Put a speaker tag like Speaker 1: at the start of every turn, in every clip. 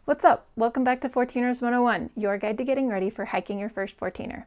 Speaker 1: What's up? Welcome back to 14ers 101, your guide to getting ready for hiking your first 14er.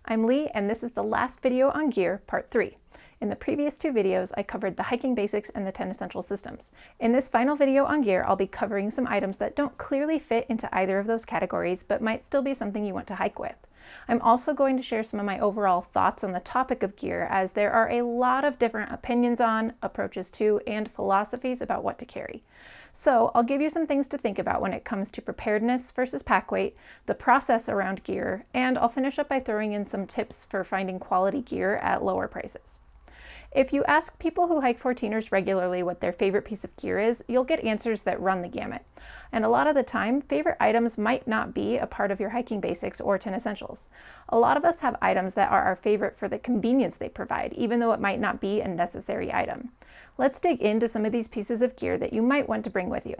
Speaker 1: I'm Leigh, and this is the last video on gear, part 3. In the previous two videos, I covered the hiking basics and the 10 essential systems. In this final video on gear, I'll be covering some items that don't clearly fit into either of those categories, but might still be something you want to hike with. I'm also going to share some of my overall thoughts on the topic of gear, as there are a lot of different opinions on, approaches to, and philosophies about what to carry. So I'll give you some things to think about when it comes to preparedness versus pack weight, the process around gear, and I'll finish up by throwing in some tips for finding quality gear at lower prices. If you ask people who hike 14ers regularly what their favorite piece of gear is, you'll get answers that run the gamut. And a lot of the time, favorite items might not be a part of your hiking basics or 10 essentials. A lot of us have items that are our favorite for the convenience they provide, even though it might not be a necessary item. Let's dig into some of these pieces of gear that you might want to bring with you.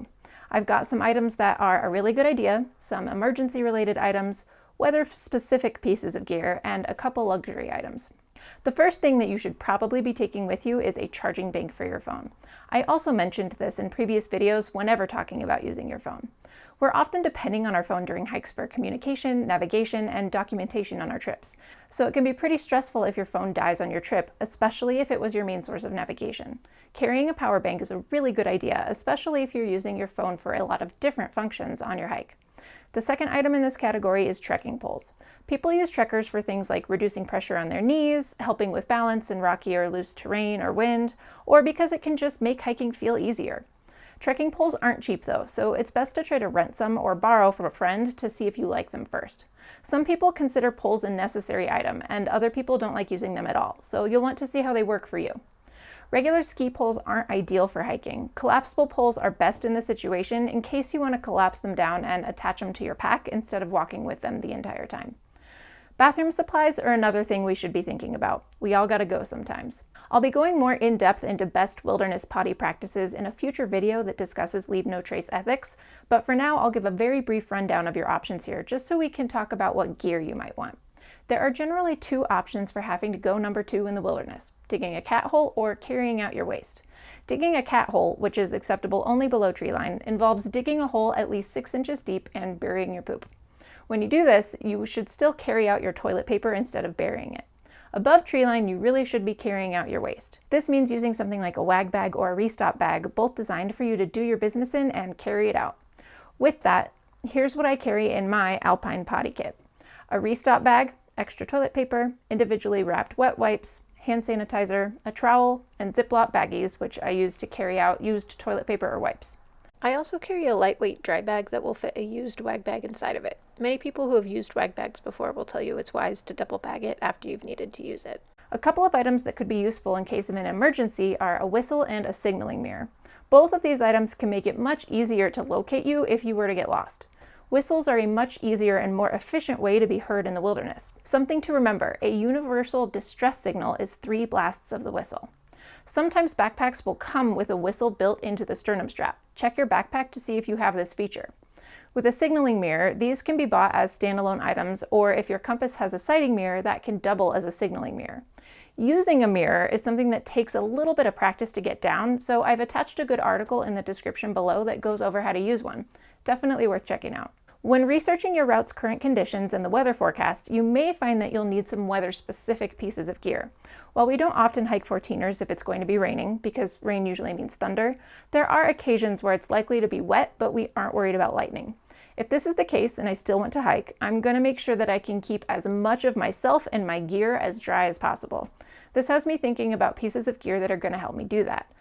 Speaker 1: I've got some items that are a really good idea, some emergency-related items, weather-specific pieces of gear, and a couple luxury items. The first thing that you should probably be taking with you is a charging bank for your phone. I also mentioned this in previous videos whenever talking about using your phone. We're often depending on our phone during hikes for communication, navigation, and documentation on our trips. So it can be pretty stressful if your phone dies on your trip, especially if it was your main source of navigation. Carrying a power bank is a really good idea, especially if you're using your phone for a lot of different functions on your hike. The second item in this category is trekking poles. People use trekkers for things like reducing pressure on their knees, helping with balance in rocky or loose terrain or wind, or because it can just make hiking feel easier. Trekking poles aren't cheap though, so it's best to try to rent some or borrow from a friend to see if you like them first. Some people consider poles a necessary item, and other people don't like using them at all, so you'll want to see how they work for you. Regular ski poles aren't ideal for hiking. Collapsible poles are best in this situation in case you want to collapse them down and attach them to your pack instead of walking with them the entire time. Bathroom supplies are another thing we should be thinking about. We all gotta go sometimes. I'll be going more in depth into best wilderness potty practices in a future video that discusses leave no trace ethics, but for now I'll give a very brief rundown of your options here just so we can talk about what gear you might want. There are generally two options for having to go number 2 in the wilderness, digging a cat hole or carrying out your waste. Digging a cat hole, which is acceptable only below tree line, involves digging a hole at least 6 inches deep and burying your poop. When you do this, you should still carry out your toilet paper instead of burying it. Above tree line, you really should be carrying out your waste. This means using something like a wag bag or a restop bag, both designed for you to do your business in and carry it out. With that, here's what I carry in my Alpine potty kit. A restop bag, extra toilet paper, individually wrapped wet wipes, hand sanitizer, a trowel, and Ziploc baggies, which I use to carry out used toilet paper or wipes. I also carry a lightweight dry bag that will fit a used wag bag inside of it. Many people who have used wag bags before will tell you it's wise to double bag it after you've needed to use it. A couple of items that could be useful in case of an emergency are a whistle and a signaling mirror. Both of these items can make it much easier to locate you if you were to get lost. Whistles are a much easier and more efficient way to be heard in the wilderness. Something to remember, a universal distress signal is 3 blasts of the whistle. Sometimes backpacks will come with a whistle built into the sternum strap. Check your backpack to see if you have this feature. With a signaling mirror, these can be bought as standalone items, or if your compass has a sighting mirror, that can double as a signaling mirror. Using a mirror is something that takes a little bit of practice to get down, so I've attached a good article in the description below that goes over how to use one. Definitely worth checking out. When researching your route's current conditions and the weather forecast, you may find that you'll need some weather-specific pieces of gear. While we don't often hike 14ers if it's going to be raining, because rain usually means thunder, there are occasions where it's likely to be wet, but we aren't worried about lightning. If this is the case and I still want to hike, I'm going to make sure that I can keep as much of myself and my gear as dry as possible. This has me thinking about pieces of gear that are going to help me do that.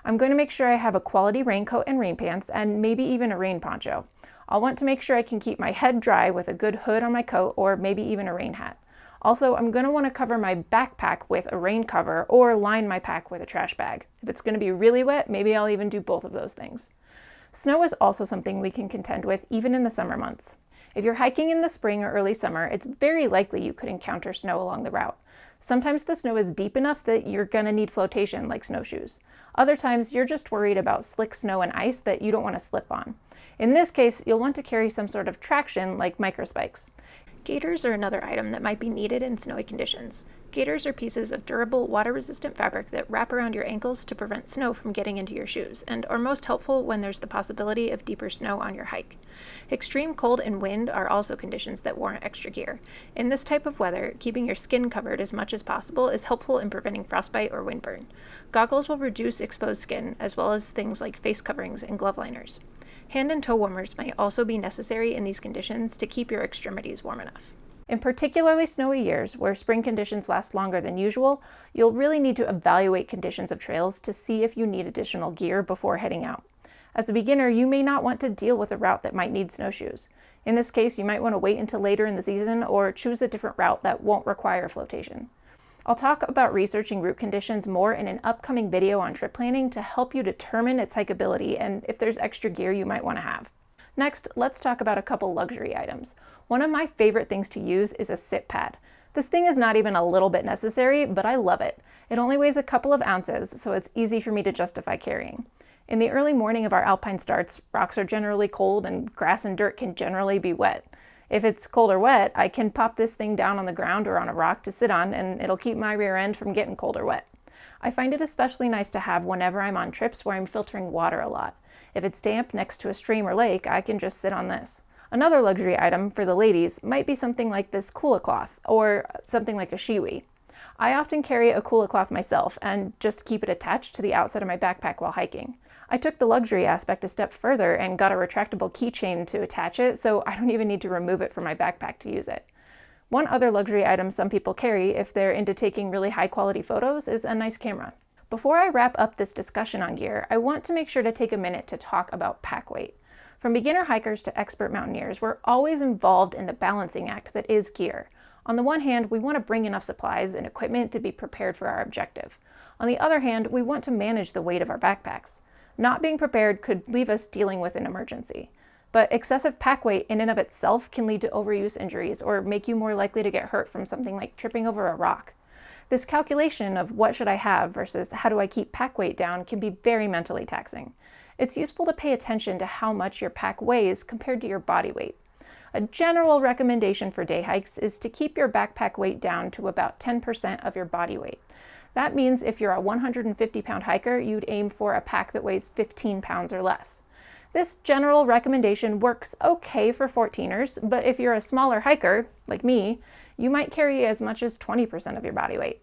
Speaker 1: I'm going to make sure I have a quality raincoat and rain pants, and maybe even a rain poncho. I'll want to make sure I can keep my head dry with a good hood on my coat or maybe even a rain hat. Also, I'm going to want to cover my backpack with a rain cover or line my pack with a trash bag. If it's going to be really wet, maybe I'll even do both of those things. Snow is also something we can contend with even in the summer months. If you're hiking in the spring or early summer, it's very likely you could encounter snow along the route. Sometimes the snow is deep enough that you're going to need flotation, like snowshoes. Other times, you're just worried about slick snow and ice that you don't want to slip on. In this case, you'll want to carry some sort of traction, like microspikes. Gaiters are another item that might be needed in snowy conditions. Gaiters are pieces of durable, water-resistant fabric that wrap around your ankles to prevent snow from getting into your shoes, and are most helpful when there's the possibility of deeper snow on your hike. Extreme cold and wind are also conditions that warrant extra gear. In this type of weather, keeping your skin covered as much as possible is helpful in preventing frostbite or windburn. Goggles will reduce exposed skin, as well as things like face coverings and glove liners. Hand and toe warmers might also be necessary in these conditions to keep your extremities warm enough. In particularly snowy years, where spring conditions last longer than usual, you'll really need to evaluate conditions of trails to see if you need additional gear before heading out. As a beginner, you may not want to deal with a route that might need snowshoes. In this case, you might want to wait until later in the season or choose a different route that won't require flotation. I'll talk about researching route conditions more in an upcoming video on trip planning to help you determine its hikeability and if there's extra gear you might want to have. Next, let's talk about a couple luxury items. One of my favorite things to use is a sit pad. This thing is not even a little bit necessary, but I love it. It only weighs a couple of ounces, so it's easy for me to justify carrying. In the early morning of our alpine starts, rocks are generally cold and grass and dirt can generally be wet. If it's cold or wet, I can pop this thing down on the ground or on a rock to sit on, and it'll keep my rear end from getting cold or wet. I find it especially nice to have whenever I'm on trips where I'm filtering water a lot. If it's damp next to a stream or lake, I can just sit on this. Another luxury item for the ladies might be something like this Kula cloth, or something like a shiwi. I often carry a Kula cloth myself and just keep it attached to the outside of my backpack while hiking. I took the luxury aspect a step further and got a retractable keychain to attach it, so I don't even need to remove it from my backpack to use it. One other luxury item some people carry if they're into taking really high quality photos is a nice camera. Before I wrap up this discussion on gear, I want to make sure to take a minute to talk about pack weight. From beginner hikers to expert mountaineers, we're always involved in the balancing act that is gear. On the one hand, we want to bring enough supplies and equipment to be prepared for our objective. On the other hand, we want to manage the weight of our backpacks. Not being prepared could leave us dealing with an emergency. But excessive pack weight in and of itself can lead to overuse injuries or make you more likely to get hurt from something like tripping over a rock. This calculation of what should I have versus how do I keep pack weight down can be very mentally taxing. It's useful to pay attention to how much your pack weighs compared to your body weight. A general recommendation for day hikes is to keep your backpack weight down to about 10% of your body weight. That means if you're a 150-pound hiker, you'd aim for a pack that weighs 15 pounds or less. This general recommendation works okay for 14ers, but if you're a smaller hiker, like me, you might carry as much as 20% of your body weight.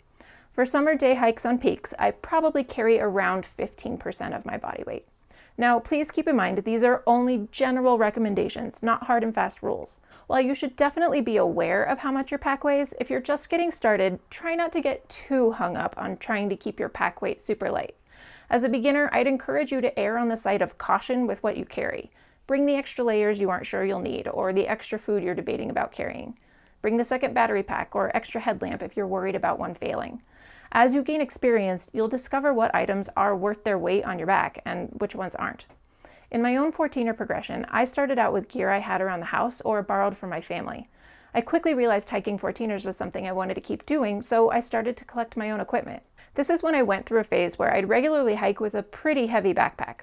Speaker 1: For summer day hikes on peaks, I probably carry around 15% of my body weight. Now, please keep in mind these are only general recommendations, not hard and fast rules. While you should definitely be aware of how much your pack weighs, if you're just getting started, try not to get too hung up on trying to keep your pack weight super light. As a beginner, I'd encourage you to err on the side of caution with what you carry. Bring the extra layers you aren't sure you'll need, or the extra food you're debating about carrying. Bring the second battery pack or extra headlamp if you're worried about one failing. As you gain experience, you'll discover what items are worth their weight on your back and which ones aren't. In my own 14er progression, I started out with gear I had around the house or borrowed from my family. I quickly realized hiking 14ers was something I wanted to keep doing, so I started to collect my own equipment. This is when I went through a phase where I'd regularly hike with a pretty heavy backpack.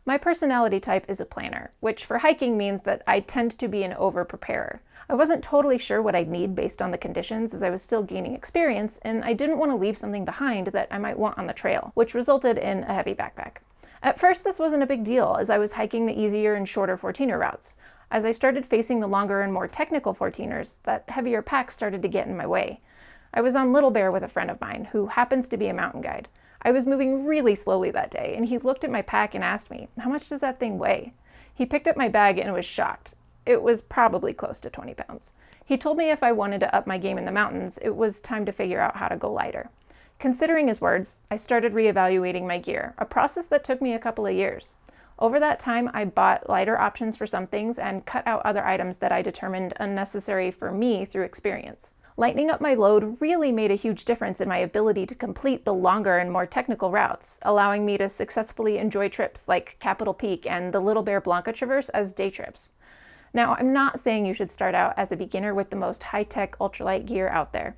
Speaker 1: My personality type is a planner, which for hiking means that I tend to be an over-preparer. I wasn't totally sure what I'd need based on the conditions as I was still gaining experience, and I didn't want to leave something behind that I might want on the trail, which resulted in a heavy backpack. At first, this wasn't a big deal as I was hiking the easier and shorter 14er routes. As I started facing the longer and more technical 14ers, that heavier pack started to get in my way. I was on Little Bear with a friend of mine who happens to be a mountain guide. I was moving really slowly that day, and he looked at my pack and asked me, "How much does that thing weigh?" He picked up my bag and was shocked. It was probably close to 20 pounds. He told me if I wanted to up my game in the mountains, it was time to figure out how to go lighter. Considering his words, I started reevaluating my gear, a process that took me a couple of years. Over that time, I bought lighter options for some things and cut out other items that I determined unnecessary for me through experience. Lightening up my load really made a huge difference in my ability to complete the longer and more technical routes, allowing me to successfully enjoy trips like Capitol Peak and the Little Bear Blanca Traverse as day trips. Now, I'm not saying you should start out as a beginner with the most high-tech ultralight gear out there.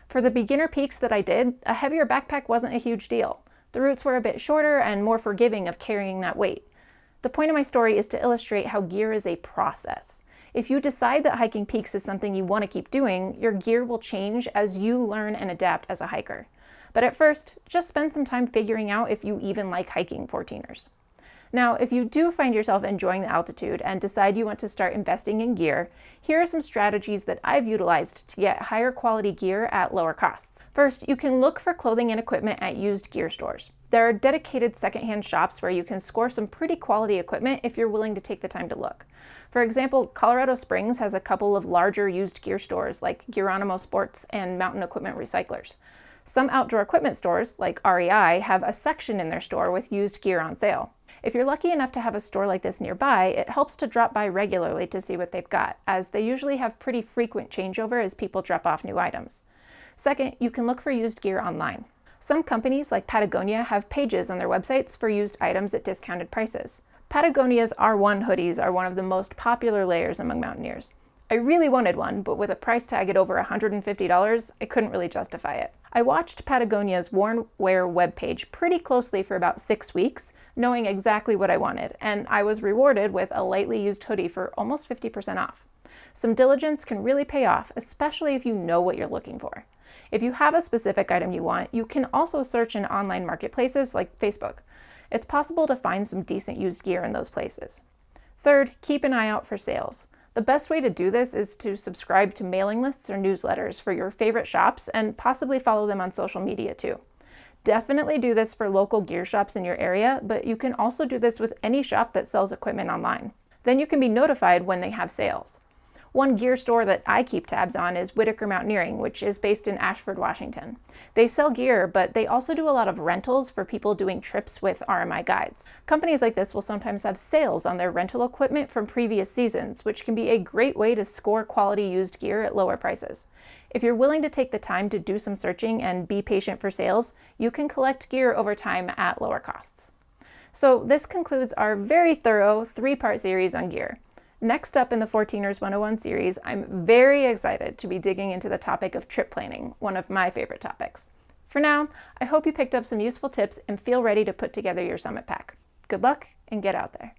Speaker 1: For the beginner peaks that I did, a heavier backpack wasn't a huge deal. The routes were a bit shorter and more forgiving of carrying that weight. The point of my story is to illustrate how gear is a process. If you decide that hiking peaks is something you want to keep doing, your gear will change as you learn and adapt as a hiker. But at first, just spend some time figuring out if you even like hiking 14ers. Now, if you do find yourself enjoying the altitude and decide you want to start investing in gear, here are some strategies that I've utilized to get higher quality gear at lower costs. First, you can look for clothing and equipment at used gear stores. There are dedicated secondhand shops where you can score some pretty quality equipment if you're willing to take the time to look. For example, Colorado Springs has a couple of larger used gear stores like Geronimo Sports and Mountain Equipment Recyclers. Some outdoor equipment stores, like REI, have a section in their store with used gear on sale. If you're lucky enough to have a store like this nearby, it helps to drop by regularly to see what they've got, as they usually have pretty frequent changeover as people drop off new items. Second, you can look for used gear online. Some companies, like Patagonia, have pages on their websites for used items at discounted prices. Patagonia's R1 hoodies are one of the most popular layers among mountaineers. I really wanted one, but with a price tag at over $150, I couldn't really justify it. I watched Patagonia's Worn Wear webpage pretty closely for about 6 weeks, knowing exactly what I wanted, and I was rewarded with a lightly used hoodie for almost 50% off. Some diligence can really pay off, especially if you know what you're looking for. If you have a specific item you want, you can also search in online marketplaces like Facebook. It's possible to find some decent used gear in those places. Third, keep an eye out for sales. The best way to do this is to subscribe to mailing lists or newsletters for your favorite shops and possibly follow them on social media too. Definitely do this for local gear shops in your area, but you can also do this with any shop that sells equipment online. Then you can be notified when they have sales. One gear store that I keep tabs on is Whitaker Mountaineering, which is based in Ashford, Washington. They sell gear, but they also do a lot of rentals for people doing trips with RMI guides. Companies like this will sometimes have sales on their rental equipment from previous seasons, which can be a great way to score quality used gear at lower prices. If you're willing to take the time to do some searching and be patient for sales, you can collect gear over time at lower costs. So this concludes our very thorough 3-part series on gear. Next up in the 14ers 101 series, I'm very excited to be digging into the topic of trip planning, one of my favorite topics. For now, I hope you picked up some useful tips and feel ready to put together your summit pack. Good luck and get out there.